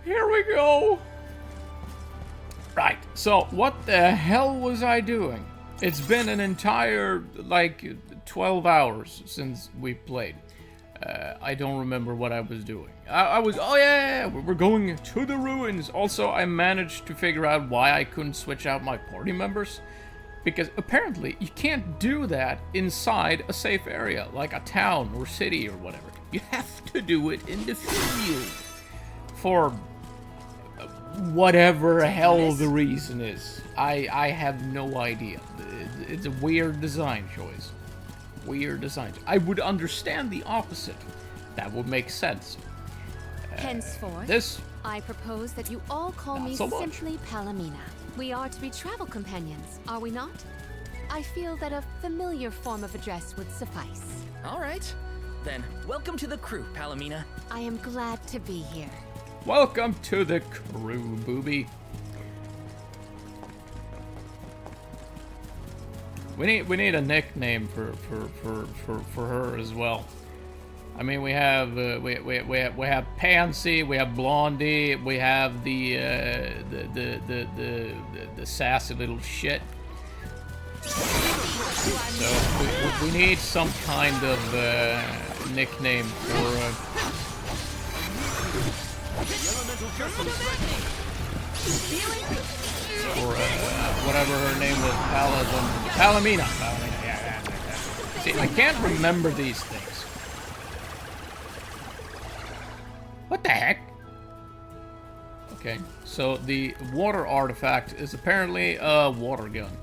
Here we go. Right, so what the hell was I doing? It's been an entire, like, 12 hours since we played. I don't remember what I was doing. I was, oh yeah, we're going to the ruins. Also, I managed to figure out why I couldn't switch out my party members. Because apparently, you can't do that inside a safe area, like a town or city or whatever. You have to do it in the field. For whatever hell the reason is. I have no idea. It's a weird design choice. Weird design. I would understand the opposite. That would make sense. Henceforth, I propose that you all call me simply Palomina. We are to be travel companions, are we not? I feel that a familiar form of address would suffice. All right. Then, welcome to the crew, Palomina. I am glad to be here. Welcome to the crew, booby. We need a nickname for her as well. I mean, we have Pansy, we have Blondie, we have the sassy little shit. So we need some kind of nickname for whatever her name was, Palomina. Yeah. See, I can't remember these things. What the heck? Okay, so the water artifact is apparently a water gun.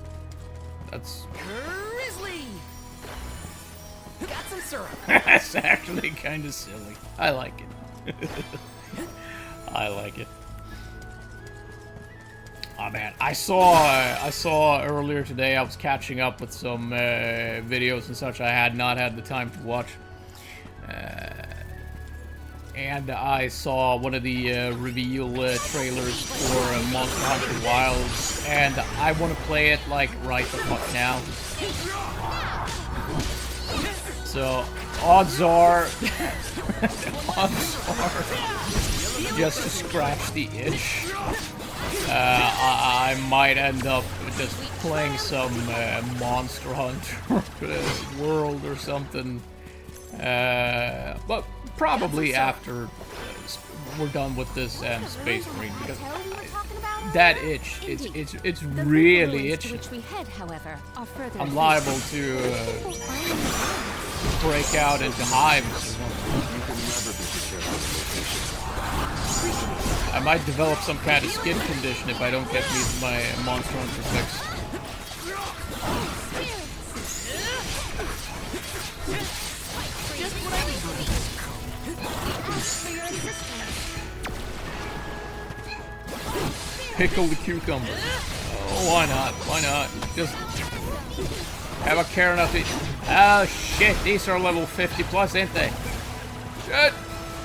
That's... Grizzly! Got some syrup. That's actually kind of silly. I like it. I like it. Oh man, I saw earlier today, I was catching up with some videos and such I had not had the time to watch. And I saw one of the reveal trailers for Monster Hunter Wilds, and I want to play it like right the fuck now. So odds are just to scratch the itch. I might end up just playing some Monster Hunter World or something. But probably after we're done with this Space Marine, because that itch, it's really itchy. I'm liable to break out into hives. I might develop some kind of skin condition if I don't get my Monster Hunter fix. Pickle the cucumber. Oh, why not? Why not? Just have a care enough to... Oh shit, these are level 50 plus, ain't they? Shit!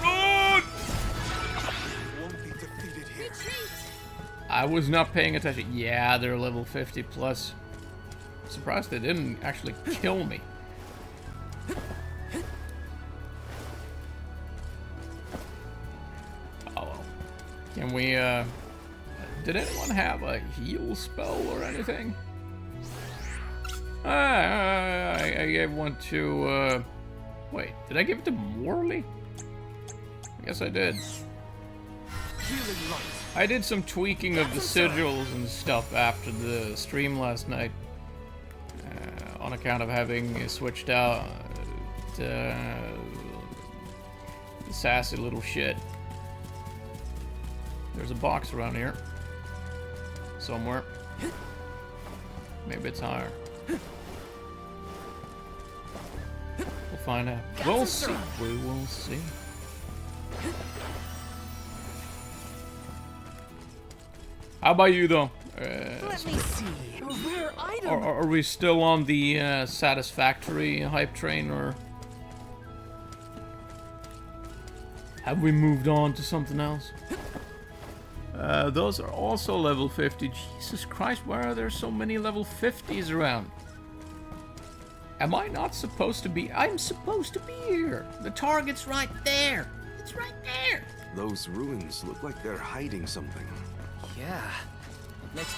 Run! I was not paying attention. Yeah, they're level 50 plus. Surprised they didn't actually kill me. Oh well. Can we, did anyone have a heal spell or anything? I gave one to, wait, did I give it to Morley? I guess I did. I did some tweaking of the sigils and stuff after the stream last night. On account of having switched out the sassy little shit. There's a box around here. Somewhere. Maybe it's higher. We'll find out. We'll see. We will see. How about you, though? Let me see. Rare item. Are we still on the satisfactory hype train, or have we moved on to something else? Those are also level 50. Jesus Christ, why are there so many level 50s around? Am I not supposed to be? I'm supposed to be here. The target's right there. It's right there. Those ruins look like they're hiding something. Yeah. It makes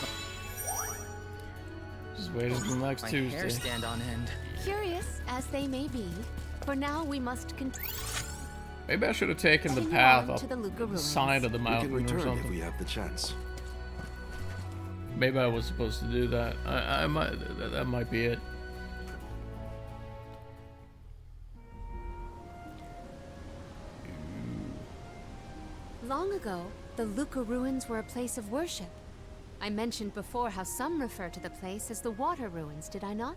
Just wait until next my Tuesday. hair stand on end. Curious as they may be, for now we must continue. Maybe I should have taken the path on up to the Luca the side of the We can mountain or return if something. we have the chance. Maybe I was supposed to do that. I might. That might be it. Long ago, the Luca ruins were a place of worship. I mentioned before how some refer to the place as the Water Ruins, did I not?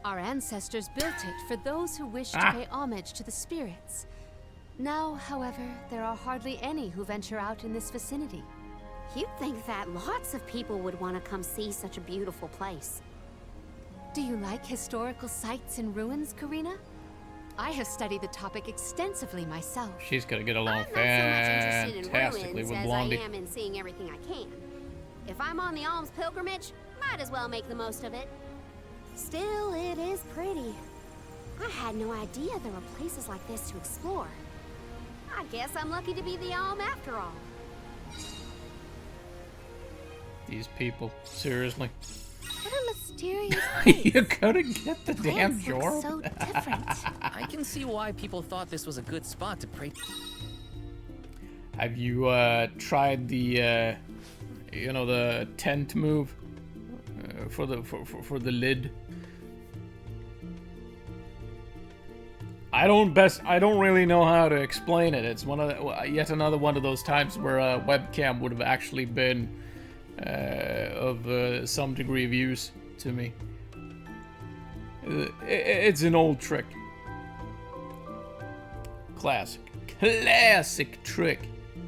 Our ancestors built it for those who wished to pay homage to the spirits. Now, however, there are hardly any who venture out in this vicinity. You'd think that lots of people would want to come see such a beautiful place. Do you like historical sites and ruins, Karina? I have studied the topic extensively myself. She's gonna get along I'm not so much interested in fantastically ruins with as Blondie. I am in seeing everything I can. If I'm on the alms pilgrimage, might as well make the most of it. Still, it is pretty. I had no idea there were places like this to explore. I guess I'm lucky to be the alm after all. These people, seriously. What a mysterious place. You couldn't get the damn Plants look jar. so different. I can see why people thought this was a good spot to pray. Have you tried the, you know, the tent move for the lid? I don't really know how to explain it. It's yet another one of those times where a webcam would have actually been of some degree of use to me. It's an old trick. Classic trick.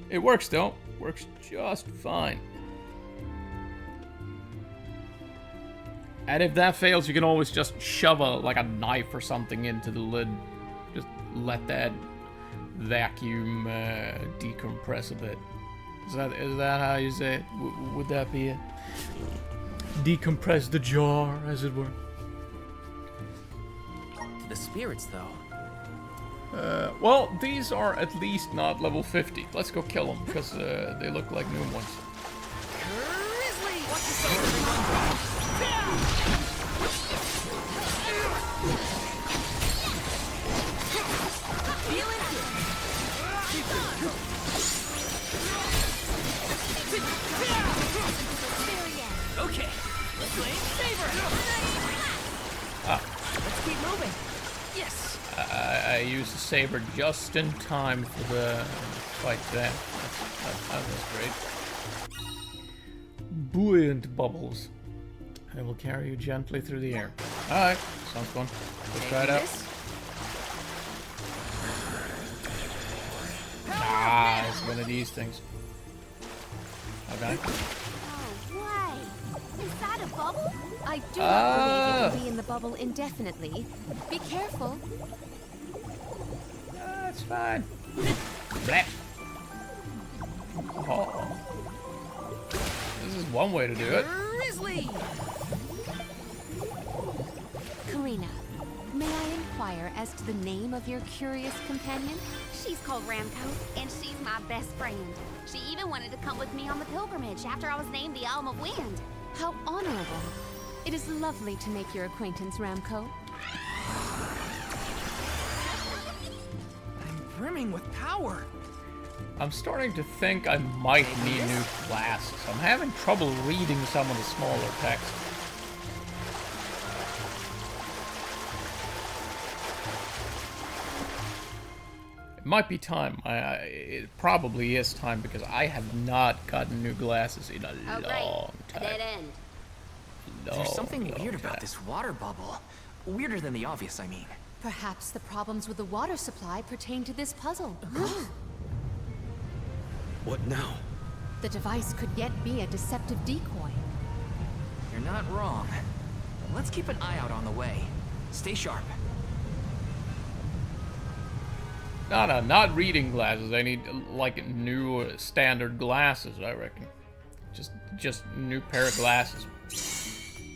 It works though. Works just fine. And if that fails, you can always just shove like a knife or something into the lid. Just let that vacuum decompress a bit. Is that how you say it? Would that be it? Decompress the jar, as it were. The spirits, though. Well, these are at least not level 50. Let's go kill them, because they look like new ones. Grizzly! Watch yourself, everyone! Feeling good. Okay, flame saber! Let's keep moving. Yes. I used the saber just in time for the fight there. That was great. Buoyant bubbles. I will carry you gently through the air. Alright, sounds fun. Let's try it out. Ah, it's one of these things. Okay. Oh, way! Is that a bubble? I do not believe you can be in the bubble indefinitely. Be careful. That's fine. Blech. Oh. This is one way to do it. Grizzly! Karina, may I inquire as to the name of your curious companion? She's called Ramco, and she's my best friend. She even wanted to come with me on the pilgrimage after I was named the Alm of Wind. How honorable. It is lovely to make your acquaintance, Ramco. I'm brimming with power. I'm starting to think I might need new glasses. I'm having trouble reading some of the smaller text. It might be time. It probably is time because I have not gotten new glasses in a long time. Dead end. There's something long weird time. about this water bubble. Weirder than the obvious, I mean. Perhaps the problems with the water supply pertain to this puzzle. What now? The device could yet be a deceptive decoy. You're not wrong. Let's keep an eye out on the way. Stay sharp. No, not reading glasses. I need like new standard glasses, I reckon. Just new pair of glasses.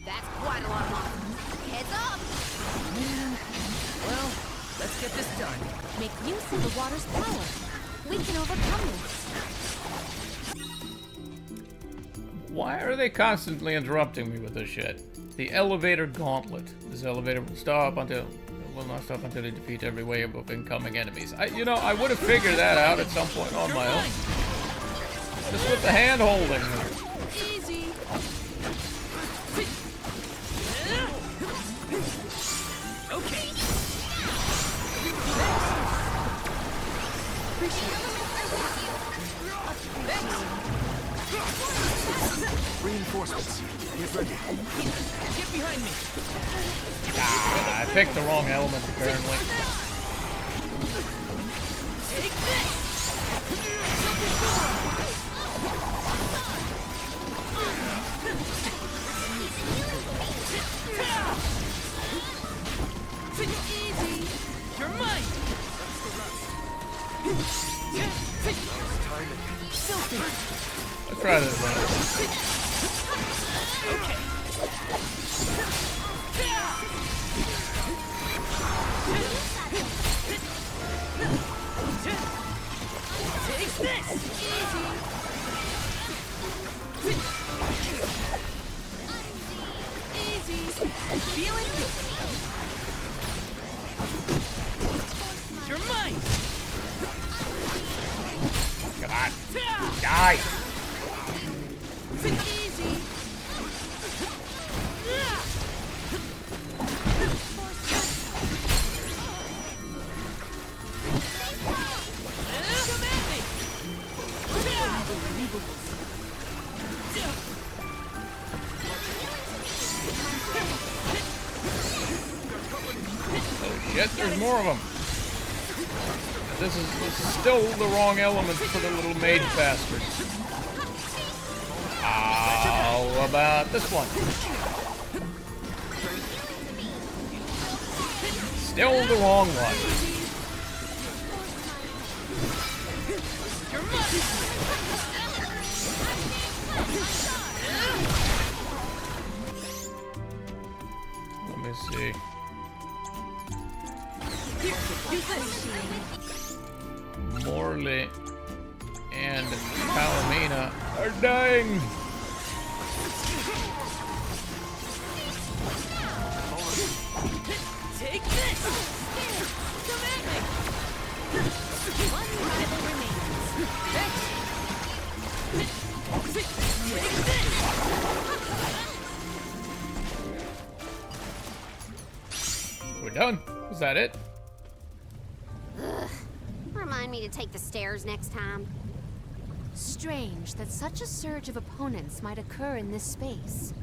That's quite a lot of monsters. Heads up! Man. Well, let's get this done. Make use of the water's power. We can overcome this. Why are they constantly interrupting me with this shit? The elevator gauntlet. This elevator will not stop until they defeat every wave of incoming enemies. You know, I would have figured that out at some point on my own. Just with the hand holding. Easy. Okay. Reinforcements. Get ready. Get behind me. Ah, I picked the wrong element apparently. Take this. Easy. You're mine. Let's try this one. Okay. Take this. Easy. Feeling good. You're mine. Come on. Die. Easy. Come at me. Oh shit, there's more of them. This is still the wrong element for the little mage bastard. How about this one? Still the wrong one. Let me see. Morley and Palomina are dying. Take this. Come at me. One rival remains. Take this. We're done. Is that it? Remind me to take the stairs next time. Strange that such a surge of opponents might occur in this space.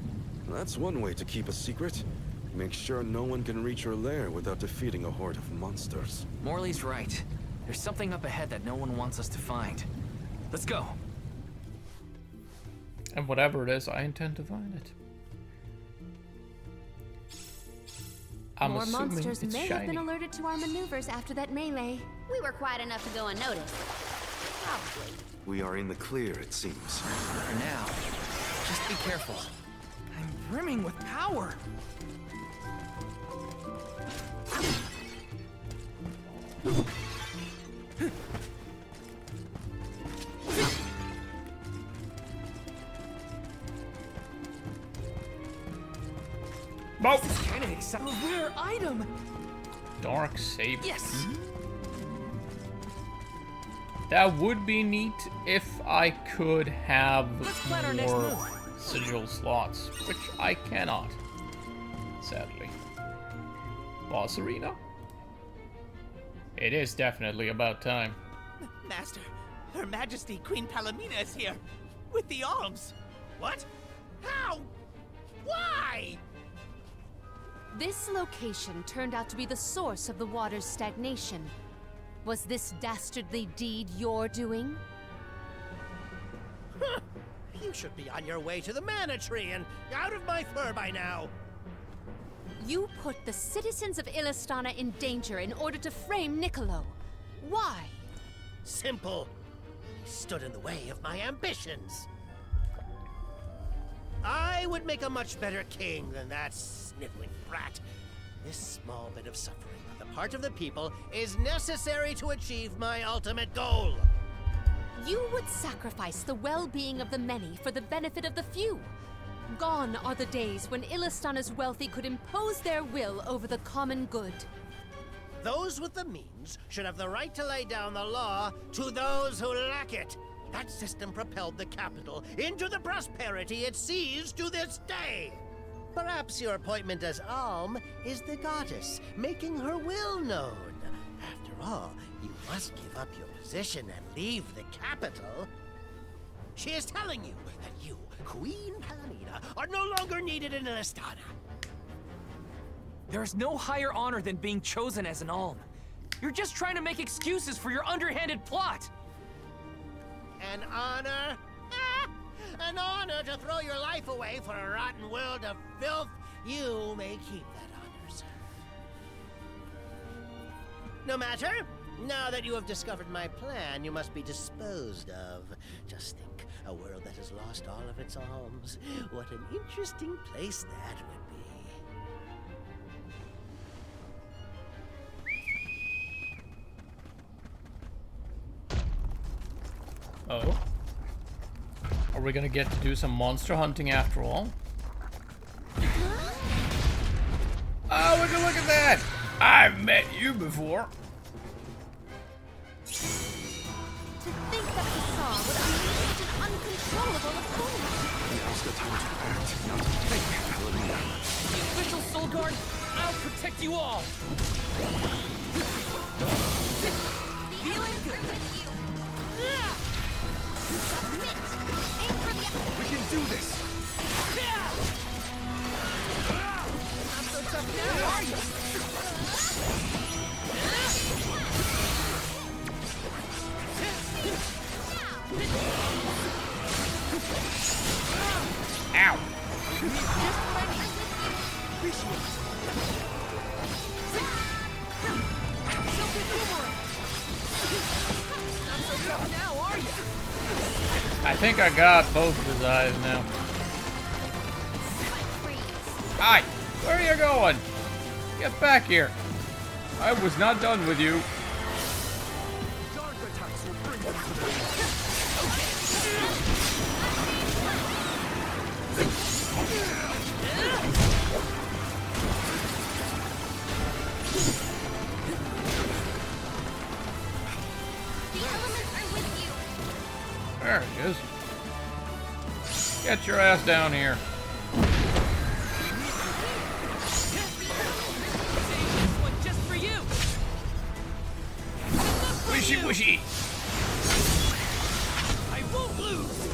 That's one way to keep a secret. Make sure no one can reach your lair without defeating a horde of monsters. Morley's right. There's something up ahead that no one wants us to find. Let's go. And whatever it is, I intend to find it. I'm More assuming monsters it's may shiny. have been alerted to our maneuvers after that melee. We were quiet enough to go unnoticed. Probably. We are in the clear, it seems. For now, just be careful. I'm brimming with power. Boop. Kind of exciting. A rare item. Dark saber. Yes. That would be neat if I could have Let's plan our next more move. sigil slots, which I cannot, sadly. Boss arena? It is definitely about time. Master, Her Majesty Queen Palomina is here. With the alms. What? How? Why? This location turned out to be the source of the water's stagnation. Was this dastardly deed your doing? Huh. You should be on your way to the mana tree and out of my fur by now. You put the citizens of Illistana in danger in order to frame Niccolo. Why? Simple. He stood in the way of my ambitions. I would make a much better king than that sniveling brat. This small bit of suffering on the part of the people is necessary to achieve my ultimate goal. You would sacrifice the well-being of the many for the benefit of the few. Gone are the days when Illistana's wealthy could impose their will over the common good. Those with the means should have the right to lay down the law to those who lack it. That system propelled the capital into the prosperity it sees to this day. Perhaps your appointment as Alm is the goddess, making her will known. After all, you must give up your position and leave the capital. She is telling you that you, Queen Palamina, are no longer needed in Illistana. There is no higher honor than being chosen as an alm. You're just trying to make excuses for your underhanded plot. An honor? Ah, an honor to throw your life away for a rotten world of filth? You may keep that honor, sir. No matter. Now that you have discovered my plan, you must be disposed of. Just think, a world that has lost all of its alms. What an interesting place that would be. Oh. Are we gonna get to do some monster hunting after all? Oh, would you look at that! I've met you before. To think that Bazaar would unleash such an uncontrollable authority. Now's the time to act, not to think, Palamina. The official Soul Guard, I'll protect you all. Feeling good with you. Submit. Aim for the... We can do this! Not so tough now, are you? Ow! I think I got both of his eyes now. Hi! Where are you going? Get back here! I was not done with you. There it is. Get your ass down here. Just for you. Wishy wishy. I won't lose.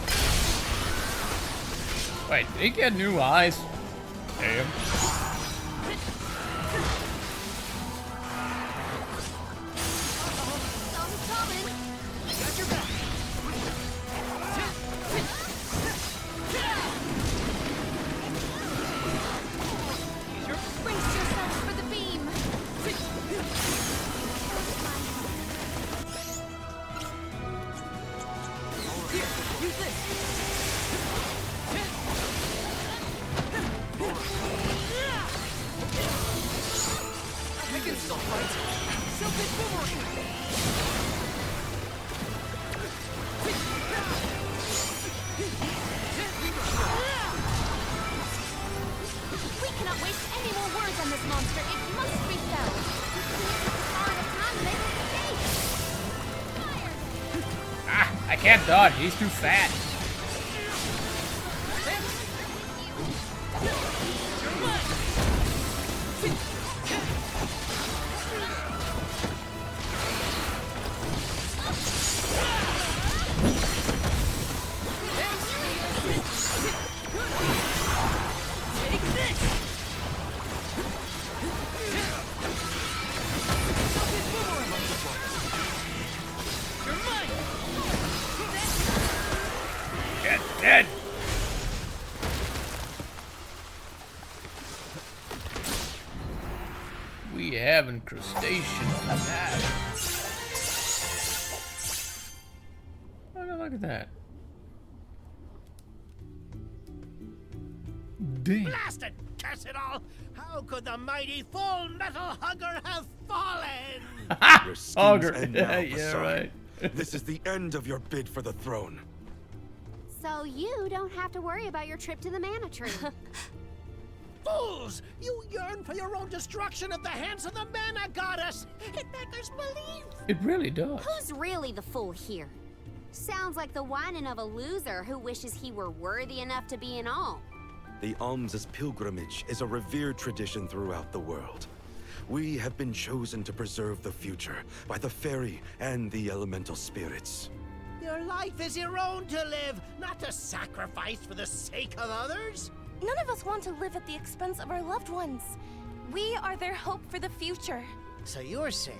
Wait, did he get new eyes? Damn. I can't dodge, he's too fat. Dead. We having crustaceans now. Look at that. Damn. Blasted curse it all! How could the mighty full metal hugger have fallen? Your schemes Auger. end now, Yeah, Bazaar. right. This is the end of your bid for the throne. So you don't have to worry about your trip to the mana tree. Fools! You yearn for your own destruction at the hands of the mana goddess! It beggars belief! It really does. Who's really the fool here? Sounds like the whining of a loser who wishes he were worthy enough to be an alm. The alms' pilgrimage is a revered tradition throughout the world. We have been chosen to preserve the future by the fairy and the elemental spirits. Your life is your own to live, not to sacrifice for the sake of others. None of us want to live at the expense of our loved ones. We are their hope for the future. So you're saying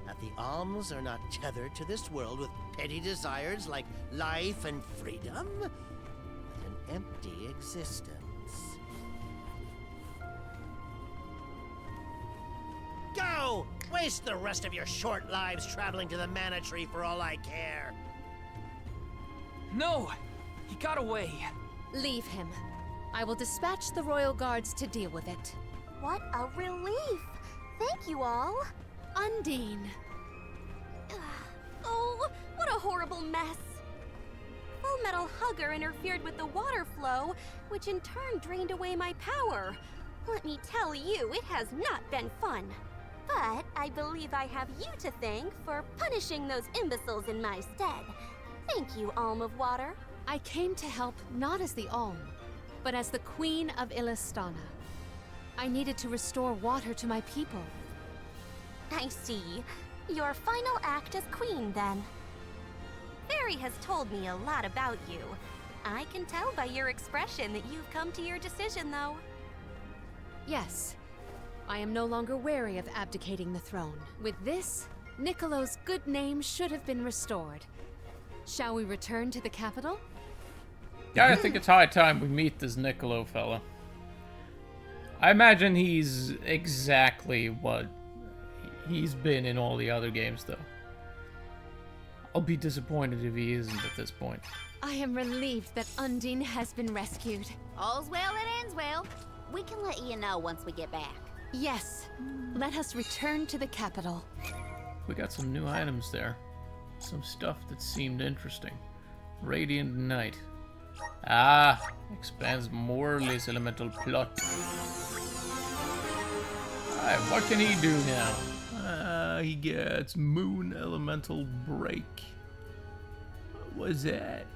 that the alms are not tethered to this world with petty desires like life and freedom, but an empty existence. Go! Waste the rest of your short lives traveling to the mana tree for all I care. No! He got away. Leave him. I will dispatch the royal guards to deal with it. What a relief! Thank you all. Undine. Oh, what a horrible mess. Full Metal Hugger interfered with the water flow, which in turn drained away my power. Let me tell you, it has not been fun. But I believe I have you to thank for punishing those imbeciles in my stead. Thank you, Alm of Water. I came to help not as the Alm, but as the Queen of Illistana. I needed to restore water to my people. I see. Your final act as queen, then. Fairy has told me a lot about you. I can tell by your expression that you've come to your decision, though. Yes. I am no longer wary of abdicating the throne. With this, Niccolo's good name should have been restored. Shall we return to the capital? Yeah, I think it's high time we meet this Niccolo fella. I imagine he's exactly what he's been in all the other games, though. I'll be disappointed if he isn't at this point. I am relieved that Undine has been rescued. All's well that ends well. We can let you know once we get back. Yes, let us return to the capital. We got some new items there. Some stuff that seemed interesting. Radiant Knight. Ah, expands Morley's elemental plot. Alright, what can he do now? He gets Moon Elemental Break. What was that?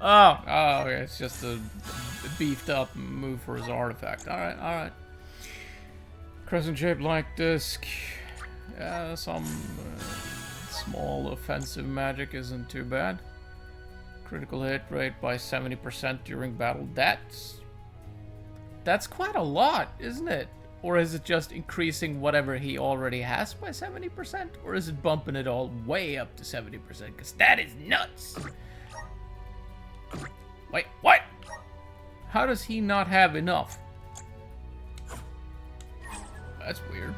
Oh, it's just a beefed up move for his artifact. Alright. Crescent shaped like disc. Yeah, some small offensive magic isn't too bad. Critical hit rate by 70% during battle. That's quite a lot, isn't it? Or is it just increasing whatever he already has by 70%? Or is it bumping it all way up to 70%? Because that is nuts! Wait, what? How does he not have enough? That's weird.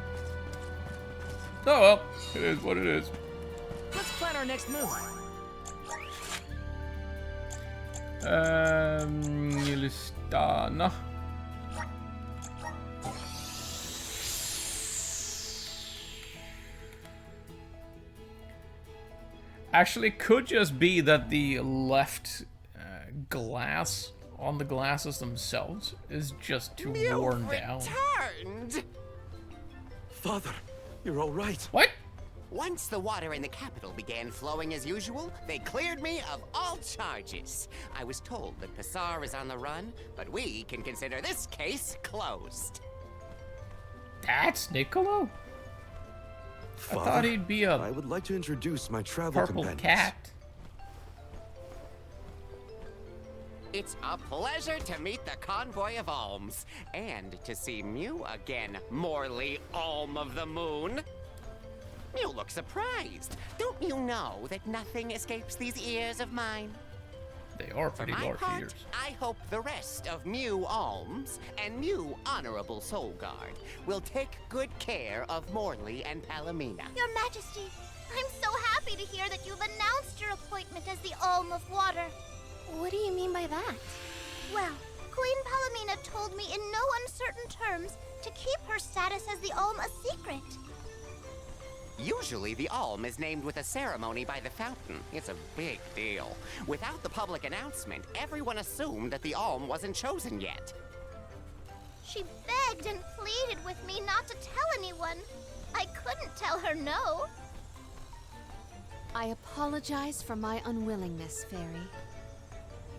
Oh well, it is what it is. Let's plan our next move. Illistana. Actually, could just be that the left glass on the glasses themselves is just too worn down. Returned. Father, you're all right. What? Once the water in the capital began flowing as usual, they cleared me of all charges. I was told that Passar is on the run, but we can consider this case closed. That's Niccolo? Father, I thought he'd be a I would like to introduce my travel purple companions. cat. It's a pleasure to meet the convoy of alms, and to see Mew again, Morley Alm of the Moon. You look surprised. Don't you know that nothing escapes these ears of mine? They are For pretty my large part, ears. I hope the rest of Mew Alms and Mew Honorable Soul Guard will take good care of Morley and Palomina. Your Majesty, I'm so happy to hear that you've announced your appointment as the Alm of Water. What do you mean by that? Well, Queen Palomina told me in no uncertain terms to keep her status as the Alm a secret. Usually, the Alm is named with a ceremony by the fountain. It's a big deal. Without the public announcement, everyone assumed that the Alm wasn't chosen yet. She begged and pleaded with me not to tell anyone. I couldn't tell her no. I apologize for my unwillingness, Fairy.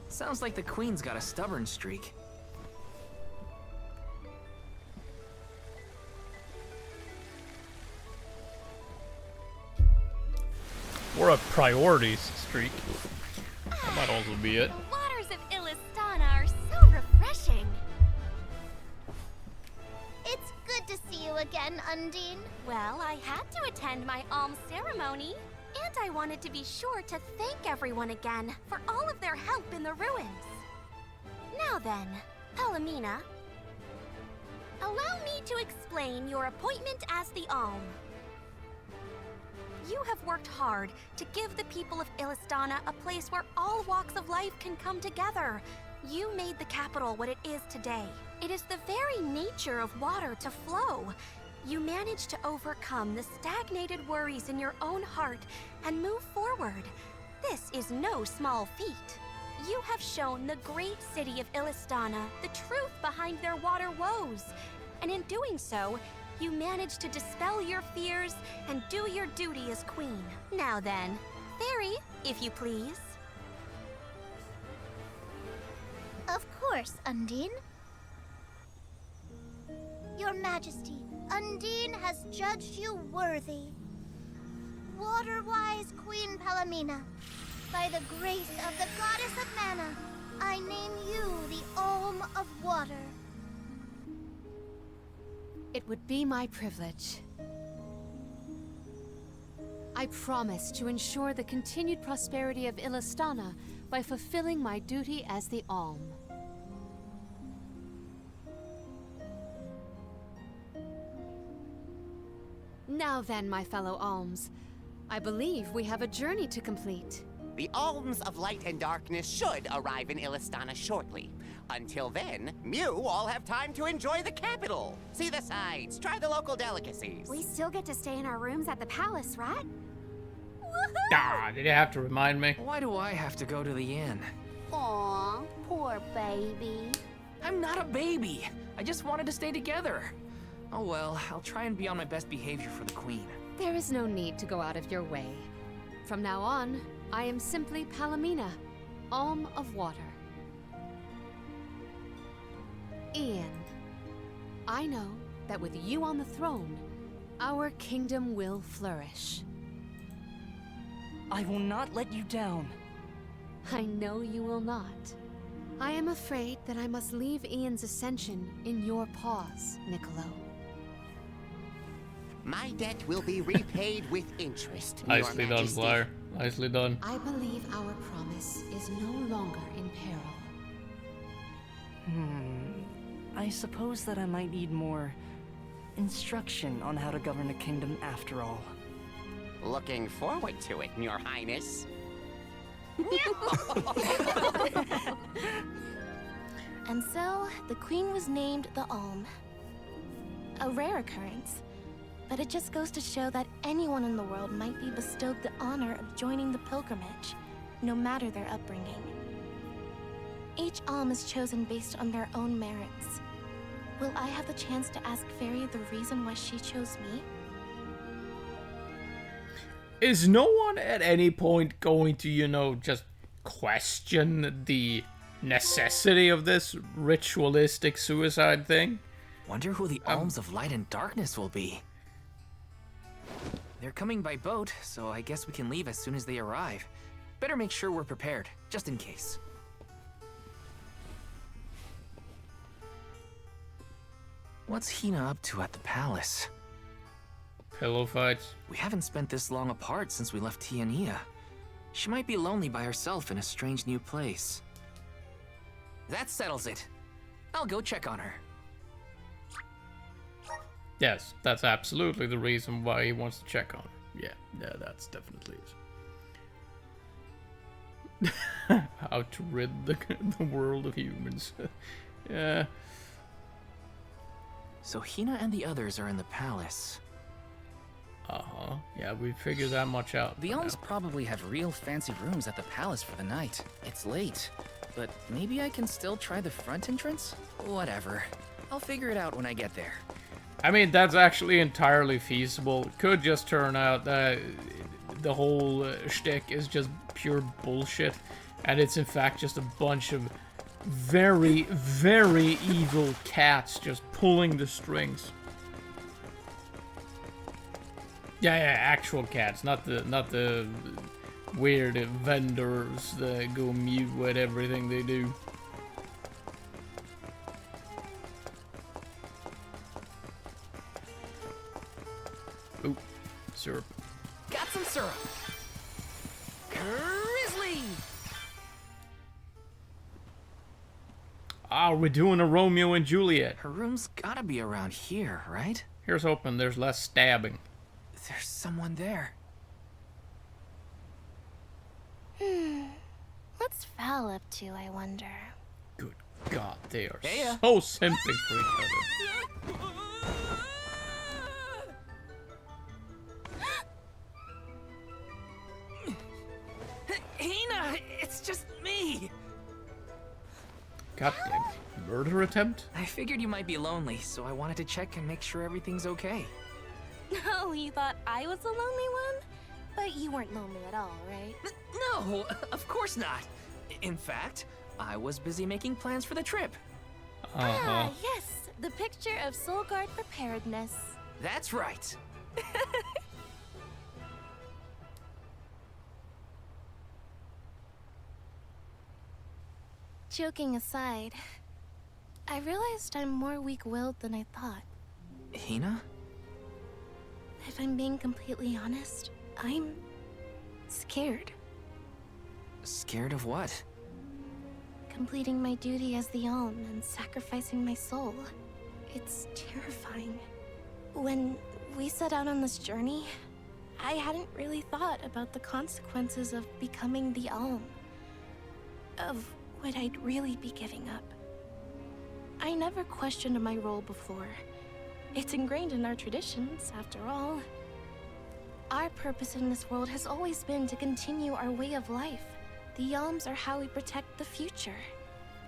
Sounds like the Queen's got a stubborn streak. Or a priorities streak. That might also be it. The waters of Illistana are so refreshing. It's good to see you again, Undine. Well, I had to attend my alms ceremony, and I wanted to be sure to thank everyone again for all of their help in the ruins. Now then, Palomina, allow me to explain your appointment as the Alm. You have worked hard to give the people of Illistana a place where all walks of life can come together. You made the capital what it is today. It is the very nature of water to flow. You managed to overcome the stagnated worries in your own heart and move forward. This is no small feat. You have shown the great city of Illistana the truth behind their water woes. And in doing so, you managed to dispel your fears and do your duty as queen. Now then, Fairy, if you please. Of course, Undine. Your Majesty, Undine has judged you worthy. Water-wise Queen Palomina, by the grace of the Goddess of Mana, I name you the Alm of Water. It would be my privilege. I promise to ensure the continued prosperity of Illistana by fulfilling my duty as the Alm. Now then, my fellow Alms, I believe we have a journey to complete. The Alms of Light and Darkness should arrive in Illistana shortly. Until then, Mew all have time to enjoy the capital. See the sights, try the local delicacies. We still get to stay in our rooms at the palace, right? Ah, did you have to remind me? Why do I have to go to the inn? Aw, poor baby. I'm not a baby. I just wanted to stay together. Oh well, I'll try and be on my best behavior for the Queen. There is no need to go out of your way. From now on, I am simply Palomina, Alm of Water. Ian, I know that with you on the throne, our kingdom will flourish. I will not let you down. I know you will not. I am afraid that I must leave Ian's ascension in your paws, Niccolo. My debt will be repaid with interest, Your Nicely done, Majesty. Flyer. Nicely done. I believe our promise is no longer in peril. I suppose that I might need more instruction on how to govern a kingdom after all. Looking forward to it, Your Highness. And so, the Queen was named the Alm. A rare occurrence, but it just goes to show that anyone in the world might be bestowed the honor of joining the pilgrimage, no matter their upbringing. Each Alm is chosen based on their own merits. Will I have the chance to ask Fairy the reason why she chose me? Is no one at any point going to, just question the necessity of this ritualistic suicide thing? Wonder who the Alms of Light and Darkness will be. They're coming by boat, so I guess we can leave as soon as they arrive. Better make sure we're prepared, just in case. What's Hina up to at the palace? Pillow fights. We haven't spent this long apart since we left Tiania. She might be lonely by herself in a strange new place. That settles it. I'll go check on her. Yes, that's absolutely the reason why he wants to check on her. Yeah, that's definitely it. How to rid the world of humans. Yeah. So Hina and the others are in the palace. Uh-huh. Yeah, we figured that much out. The elms probably have real fancy rooms at the palace for the night. It's late, but maybe I can still try the front entrance? Whatever. I'll figure it out when I get there. I mean, that's actually entirely feasible. It could just turn out that the whole shtick is just pure bullshit, and it's in fact just a bunch of very, very evil cats just pulling the strings. Yeah, actual cats, not the weird vendors that go mute with everything they do. Ooh, syrup. Got some syrup. Grizzly! Ah, we're doing a Romeo and Juliet. Her room's gotta be around here, right? Here's hoping there's less stabbing. There's someone there. What's Val up to, I wonder? Good God, they are Heya. so simping for each other. Hina, it's just me. Goddamn murder attempt? I figured you might be lonely, so I wanted to check and make sure everything's okay. Oh, you thought I was the lonely one? But you weren't lonely at all, right? No, of course not. In fact, I was busy making plans for the trip. Ah, yes, the picture of Soul Guard preparedness. That's right. Joking aside, I realized I'm more weak-willed than I thought. Hina? If I'm being completely honest, I'm scared. Scared of what? Completing my duty as the Alm and sacrificing my soul. It's terrifying. When we set out on this journey, I hadn't really thought about the consequences of becoming the Alm. Of what I'd really be giving up. I never questioned my role before. It's ingrained in our traditions, after all. Our purpose in this world has always been to continue our way of life. The Alms are how we protect the future.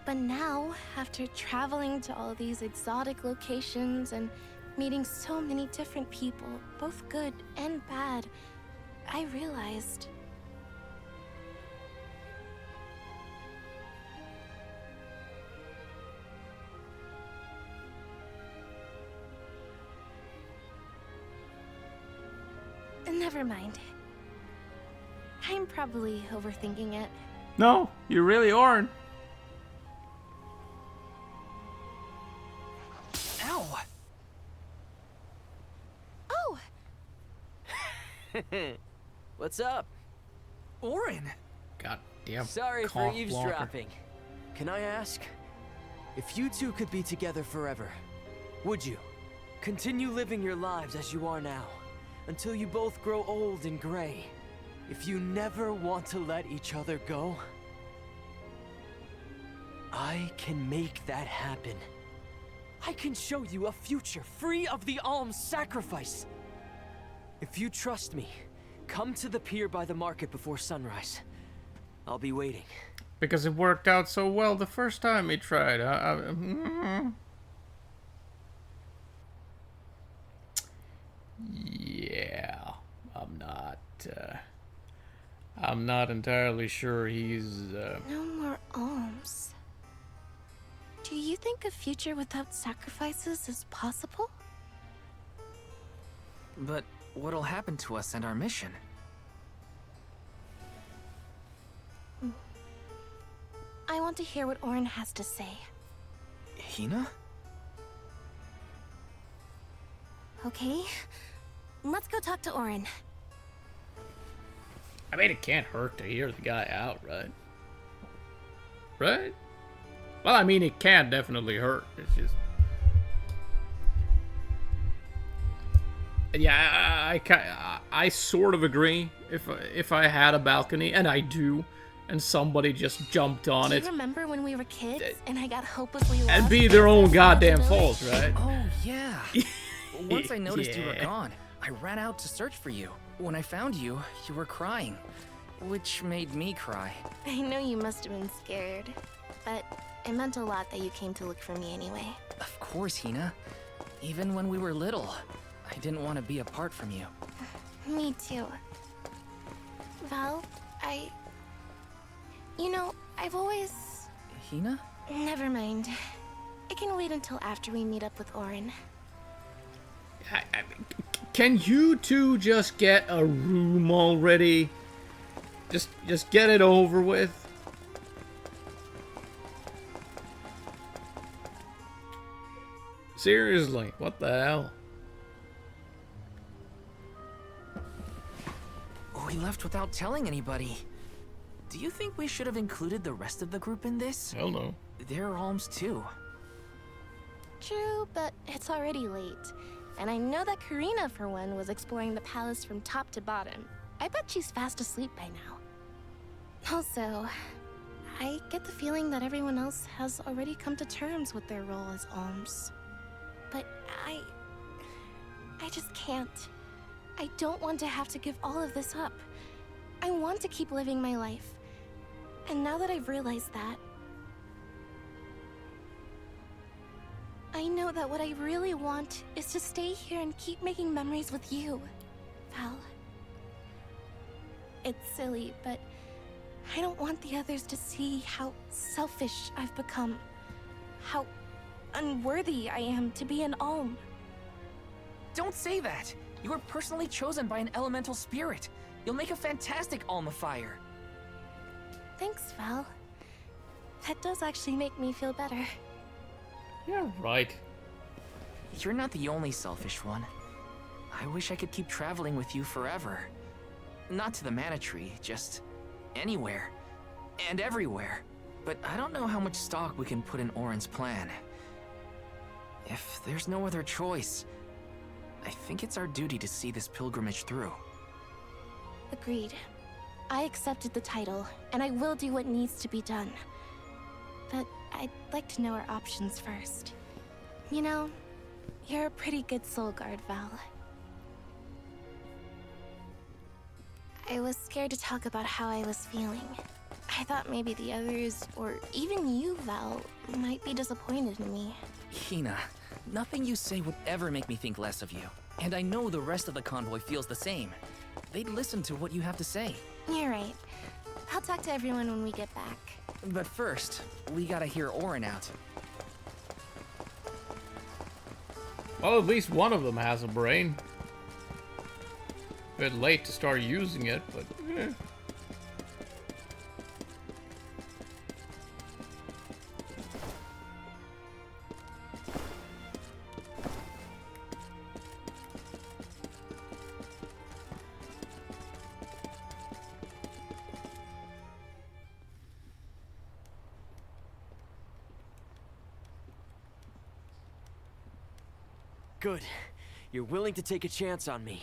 But now, after traveling to all these exotic locations and meeting so many different people, both good and bad, I realized... Never mind. I'm probably overthinking it. No, you really aren't. Ow! Oh! What's up? Orin! Goddamn. Sorry for cough eavesdropping. Can I ask? If you two could be together forever, would you? Continue living your lives as you are now, until you both grow old and gray. If you never want to let each other go, I can make that happen. I can show you a future free of the Alm's sacrifice. If you trust me, come to the pier by the market before sunrise. I'll be waiting. Because it worked out so well the first time he tried. Yeah, I'm not entirely sure he's, No more alms. Do you think a future without sacrifices is possible? But what'll happen to us and our mission? I want to hear what Orin has to say. Hina? Okay, let's go talk to Orin. I mean, it can't hurt to hear the guy out, right? Right? Well, I mean, it can definitely hurt. It's just... Yeah, I sort of agree. If I had a balcony, and I do, and somebody just jumped on it. Do you remember when we were kids, and I got hopelessly lost? And be their own goddamn fault, right? Oh, yeah. Once I noticed you were Yeah. gone, I ran out to search for you. When I found you, you were crying, which made me cry. I know you must have been scared, but it meant a lot that you came to look for me anyway. Of course, Hina. Even when we were little, I didn't want to be apart from you. Me too. Val, You know, I've always... Hina? Never mind. It can wait until after we meet up with Orin. Can you two just get a room already? Just get it over with. Seriously, what the hell? We left without telling anybody. Do you think we should have included the rest of the group in this? Hell no. They're alms too. True, but it's already late. And I know that Karina, for one, was exploring the palace from top to bottom. I bet she's fast asleep by now. Also, I get the feeling that everyone else has already come to terms with their role as alms. But I just can't. I don't want to have to give all of this up. I want to keep living my life. And now that I've realized that, I know that what I really want is to stay here and keep making memories with you, Val. It's silly, but I don't want the others to see how selfish I've become. How unworthy I am to be an alm. Don't say that! You were personally chosen by an elemental spirit. You'll make a fantastic almifier. Thanks, Val. That does actually make me feel better. Yeah, right. You're not the only selfish one. I wish I could keep traveling with you forever. Not to the Mana Tree, just anywhere. And everywhere. But I don't know how much stock we can put in Orin's plan. If there's no other choice, I think it's our duty to see this pilgrimage through. Agreed. I accepted the title, and I will do what needs to be done. But I'd like to know our options first. You know, you're a pretty good soul guard, Val. I was scared to talk about how I was feeling. I thought maybe the others, or even you, Val, might be disappointed in me. Hina, nothing you say would ever make me think less of you. And I know the rest of the convoy feels the same. They'd listen to what you have to say. You're right. I'll talk to everyone when we get back. But first, we gotta hear Orin out. Well, at least one of them has a brain. Bit late to start using it, but eh. Good. You're willing to take a chance on me.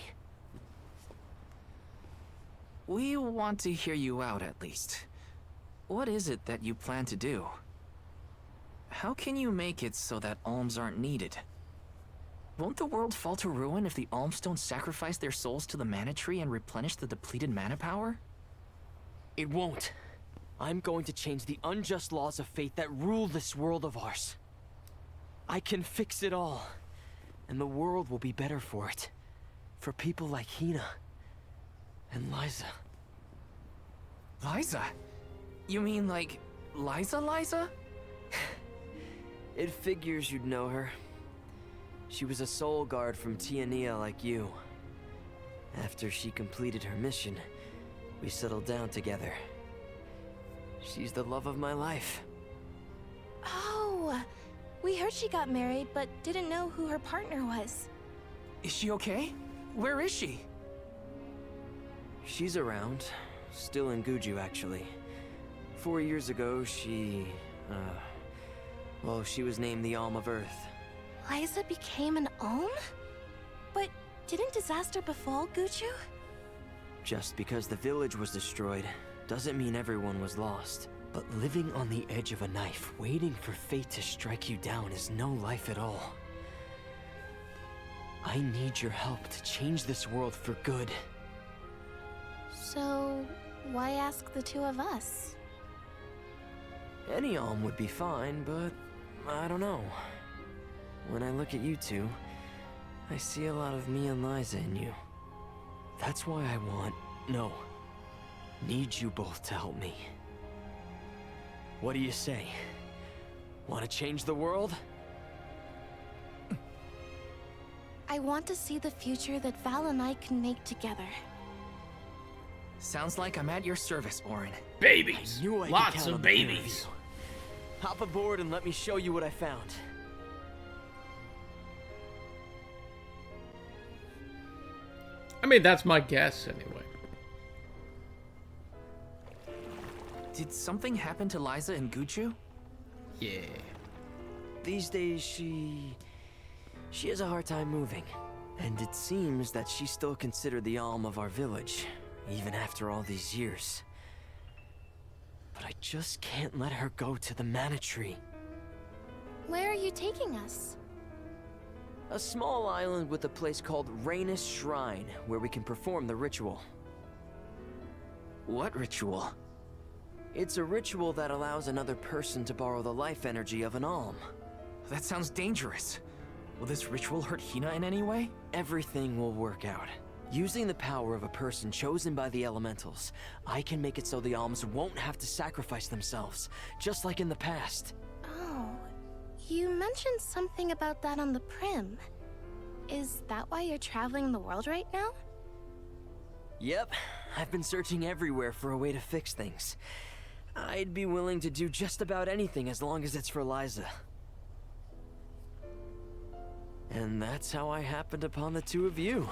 We want to hear you out, at least. What is it that you plan to do? How can you make it so that alms aren't needed? Won't the world fall to ruin if the alms don't sacrifice their souls to the Mana Tree and replenish the depleted mana power? It won't. I'm going to change the unjust laws of fate that rule this world of ours. I can fix it all. And the world will be better for it. For people like Hina. And Liza. Liza? You mean like Liza? It figures you'd know her. She was a soul guard from Tiania like you. After she completed her mission, we settled down together. She's the love of my life. Oh! We heard she got married, but didn't know who her partner was. Is she okay? Where is she? She's around. Still in Guju, actually. 4 years ago, she was named the Alm of Earth. Liza became an alm? But didn't disaster befall Guju? Just because the village was destroyed doesn't mean everyone was lost. But living on the edge of a knife, waiting for fate to strike you down is no life at all. I need your help to change this world for good. So, why ask the two of us? Any alm would be fine, but I don't know. When I look at you two, I see a lot of me and Liza in you. That's why I need you both to help me. What do you say? Want to change the world? I want to see the future that Val and I can make together. Sounds like I'm at your service, Orin. Babies! I knew I could Lots count of on the pair of babies! you. Hop aboard and let me show you what I found. I mean, that's my guess, anyway. Did something happen to Liza and Guchu? Yeah. These days, she has a hard time moving. And it seems that she's still considered the alm of our village, even after all these years. But I just can't let her go to the Mana Tree. Where are you taking us? A small island with a place called Rainus Shrine, where we can perform the ritual. What ritual? It's a ritual that allows another person to borrow the life energy of an alm. That sounds dangerous. Will this ritual hurt Hina in any way? Everything will work out. Using the power of a person chosen by the elementals, I can make it so the alms won't have to sacrifice themselves, just like in the past. Oh, you mentioned something about that on the Prim. Is that why you're traveling the world right now? Yep, I've been searching everywhere for a way to fix things. I'd be willing to do just about anything as long as it's for Liza. And that's how I happened upon the two of you.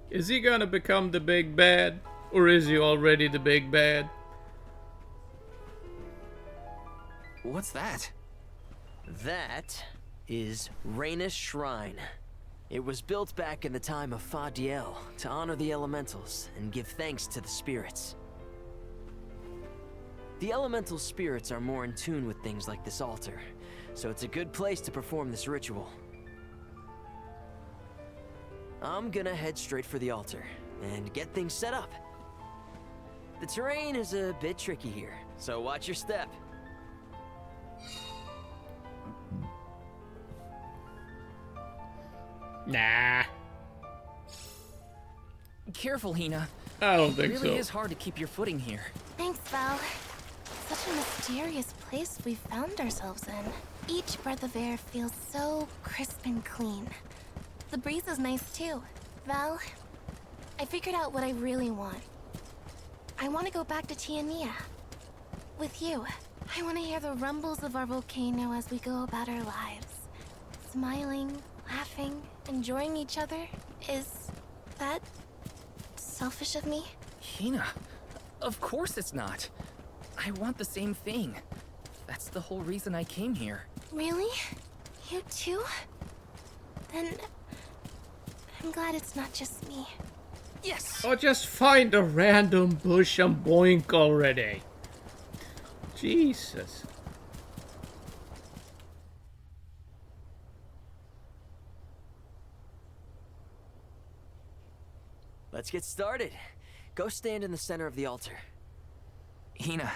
Is he gonna become the big bad? Or is he already the big bad? What's that? That is Rainus Shrine. It was built back in the time of Fadiel to honor the elementals and give thanks to the spirits. The elemental spirits are more in tune with things like this altar, so it's a good place to perform this ritual. I'm gonna head straight for the altar and get things set up. The terrain is a bit tricky here, so watch your step. Nah. Careful, Hina. I don't think It so. really is hard to keep your footing here. Thanks, Val. Such a mysterious place we found ourselves in. Each breath of air feels so crisp and clean. The breeze is nice too. Val, I figured out what I really want. I want to go back to Tiania. With you. I want to hear the rumbles of our volcano as we go about our lives. Smiling, laughing, enjoying each other. Is that selfish of me? Hina, of course it's not. I want the same thing. That's the whole reason I came here. Really? You too? Then I'm glad it's not just me. Yes! Or just find a random bush and boink already. Jesus. Let's get started. Go stand in the center of the altar. Hina,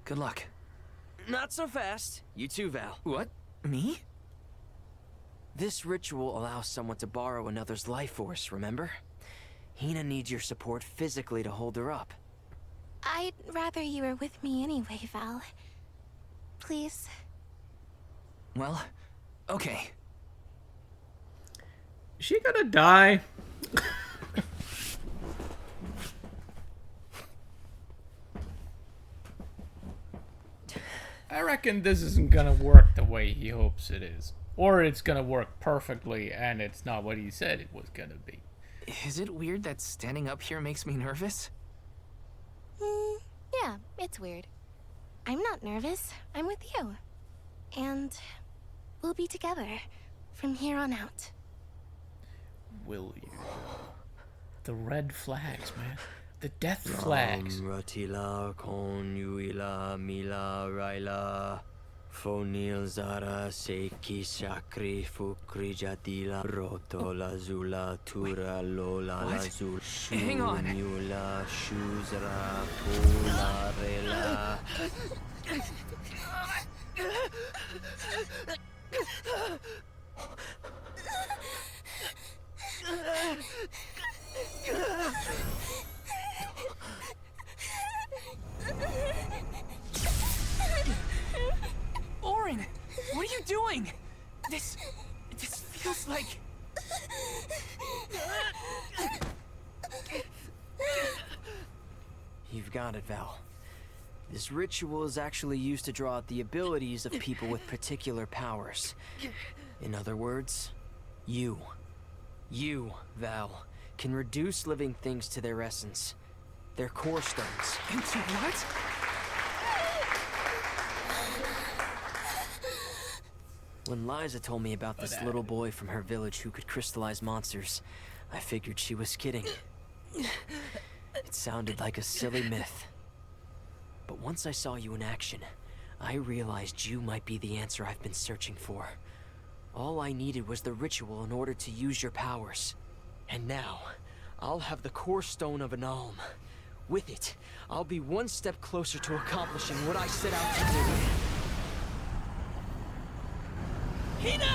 good luck. Not so fast. You too, Val. What? Me? This ritual allows someone to borrow another's life force, remember? Hina needs your support physically to hold her up. I'd rather you were with me anyway, Val. Please. Well, okay. Is she gonna die? I reckon this isn't gonna work the way he hopes it is. Or it's gonna work perfectly and it's not what he said it was gonna be. Is it weird that standing up here makes me nervous? Yeah, it's weird. I'm not nervous. I'm with you. And we'll be together from here on out. Will you? The red flags, man. The death flags. Ratila, Konuila, Mila, Raila. Fonil Zara Seiki Shakri Fukri Jadila Rotola Zula Tura Lola Lazul Hang on. Mula Shuzra Pula Rela. Orin, what are you doing? This feels like... You've got it, Val. This ritual is actually used to draw out the abilities of people with particular powers. In other words, you, Val, can reduce living things to their essence, their core stones. Into what? When Liza told me about this little boy from her village who could crystallize monsters, I figured she was kidding. It sounded like a silly myth. But once I saw you in action, I realized you might be the answer I've been searching for. All I needed was the ritual in order to use your powers. And now, I'll have the core stone of an alm. With it, I'll be one step closer to accomplishing what I set out to do. Hina!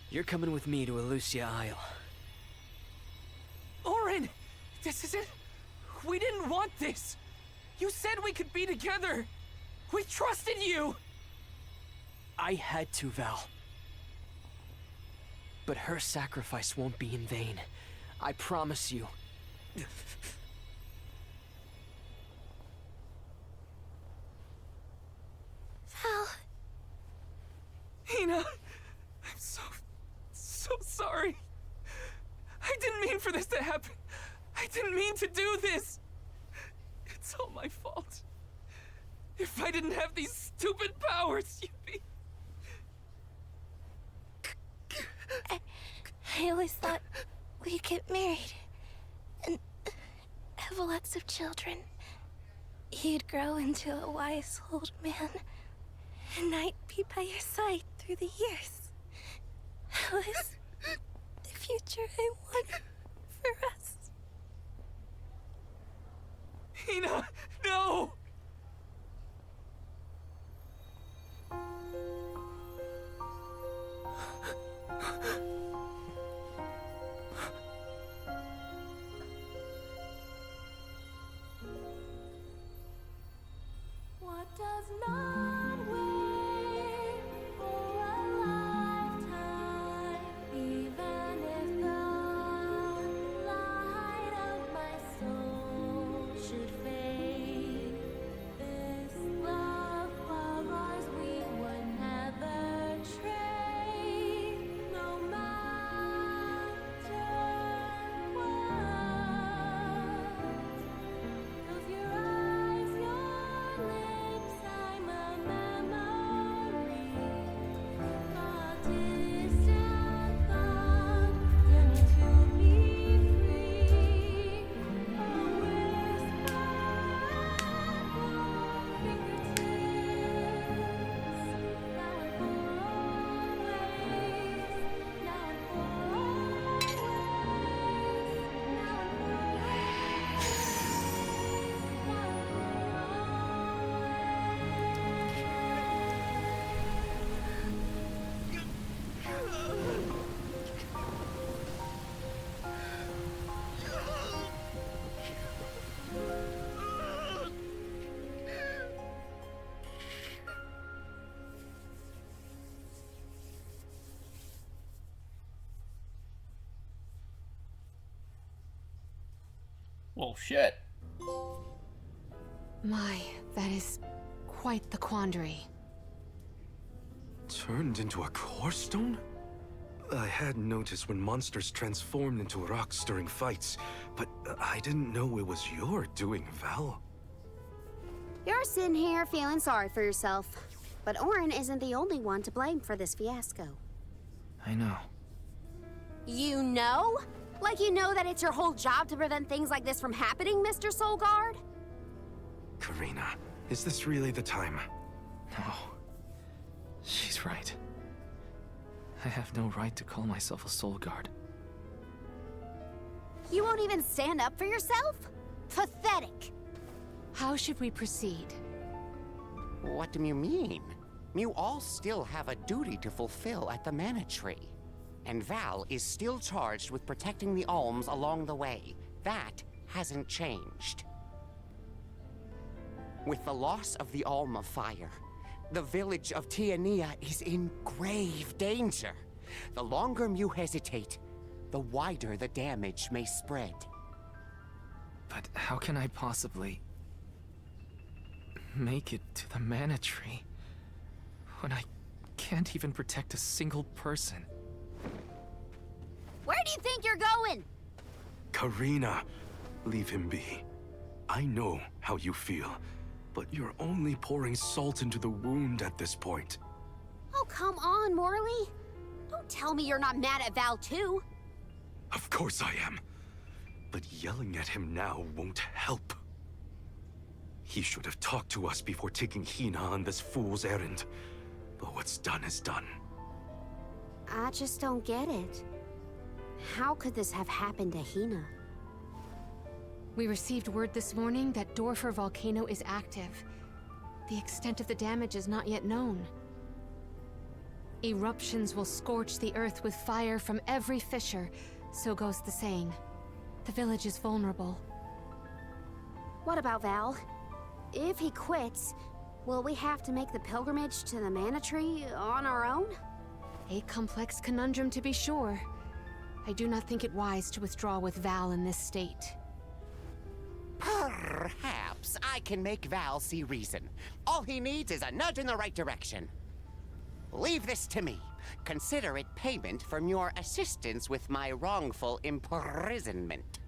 You're coming with me to Elusia Isle. Orin! This isn't... We didn't want this! You said we could be together! We trusted you! I had to, Val. But her sacrifice won't be in vain. I promise you. Val. Hina! I'm so sorry. I didn't mean for this to happen. I didn't mean to do this. It's all my fault. If I didn't have these stupid powers, you'd be... I always thought we'd get married and have lots of children. You'd grow into a wise old man, and I'd be by your side through the years. That was the future I wanted for us. Hina, no! What does not wait for a lifetime, even if the light of my soul should fade? This love of ours we would never trade, no matter what. Close your eyes, your lips, I'm a memory, a distant thought, yearning to be free, a whisper at your fingertips, now and for always, now and for always, now and for Well, shit. My, that is quite the quandary. Turned into a core stone? I had noticed when monsters transformed into rocks during fights, but I didn't know it was your doing, Val. You're sitting here feeling sorry for yourself. But Orin isn't the only one to blame for this fiasco. I know. You know? Like you know that it's your whole job to prevent things like this from happening, Mr. Soulguard? Karina, is this really the time? No. She's right. I have no right to call myself a soul guard. You won't even stand up for yourself? Pathetic. How should we proceed? What do you mean? You all still have a duty to fulfill at the Mana Tree. And Val is still charged with protecting the Alms along the way. That hasn't changed. With the loss of the Alm of Fire, the village of Tiania is in grave danger. The longer you hesitate, the wider the damage may spread. But how can I possibly make it to the Mana Tree when I can't even protect a single person? Where do you think you're going? Karina, leave him be. I know how you feel, but you're only pouring salt into the wound at this point. Oh, come on, Morley. Don't tell me you're not mad at Val, too. Of course I am. But yelling at him now won't help. He should have talked to us before taking Hina on this fool's errand. But what's done is done. I just don't get it. How could this have happened to Hina? We received word this morning that Dorfer Volcano is active. The extent of the damage is not yet known. Eruptions will scorch the earth with fire from every fissure, so goes the saying. The village is vulnerable. What about Val? If he quits, will we have to make the pilgrimage to the Mana Tree on our own? A complex conundrum to be sure. I do not think it wise to withdraw with Val in this state. Perhaps I can make Val see reason. All he needs is a nudge in the right direction. Leave this to me. Consider it payment from your assistance with my wrongful imprisonment.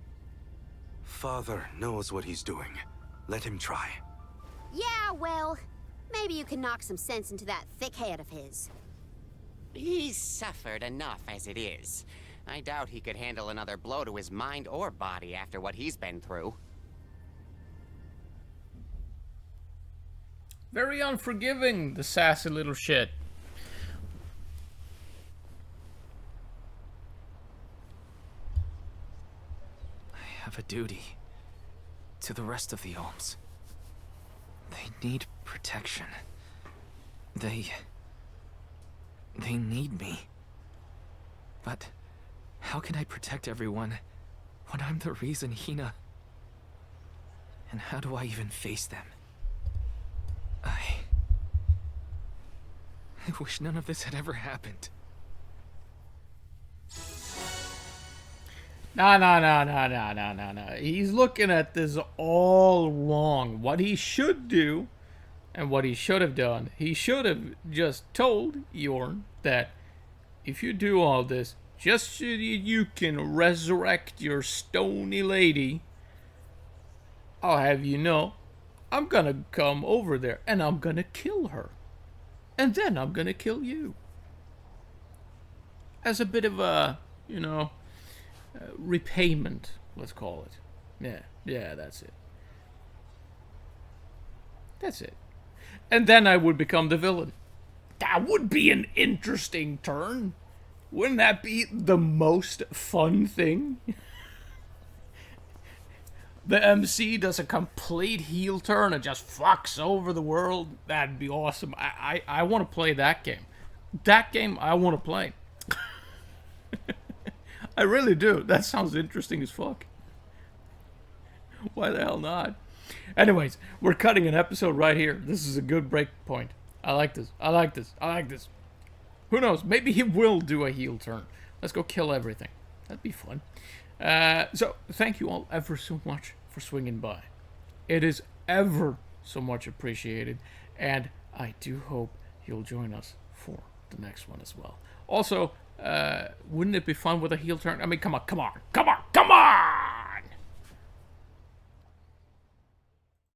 Father knows what he's doing. Let him try. Yeah, well, maybe you can knock some sense into that thick head of his. He's suffered enough as it is. I doubt he could handle another blow to his mind or body after what he's been through. Very unforgiving, the sassy little shit. I have a duty to the rest of the Alms. They need protection. They need me. But how can I protect everyone when I'm the reason Hina... And how do I even face them? I wish none of this had ever happened. No. He's looking at this all wrong. What he should do, and what he should have done, he should have just told Yorn that if you do all this, just so you can resurrect your stony lady, I'll have you know, I'm gonna come over there and I'm gonna kill her. And then I'm gonna kill you. As a bit of a, you know, repayment, let's call it. Yeah, that's it. That's it. And then I would become the villain. That would be an interesting turn. Wouldn't that be the most fun thing? The MC does a complete heel turn and just fucks over the world. That'd be awesome. I want to play that game. That game I want to play. I really do. That sounds interesting as fuck. Why the hell not? Anyways, we're cutting an episode right here. This is a good break point. I like this. Who knows? Maybe he will do a heel turn. Let's go kill everything. That'd be fun. So, thank you all ever so much for swinging by. It is ever so much appreciated. And I do hope you'll join us for the next one as well. Also, Wouldn't it be fun with a heel turn? I mean, come on, come on, come on!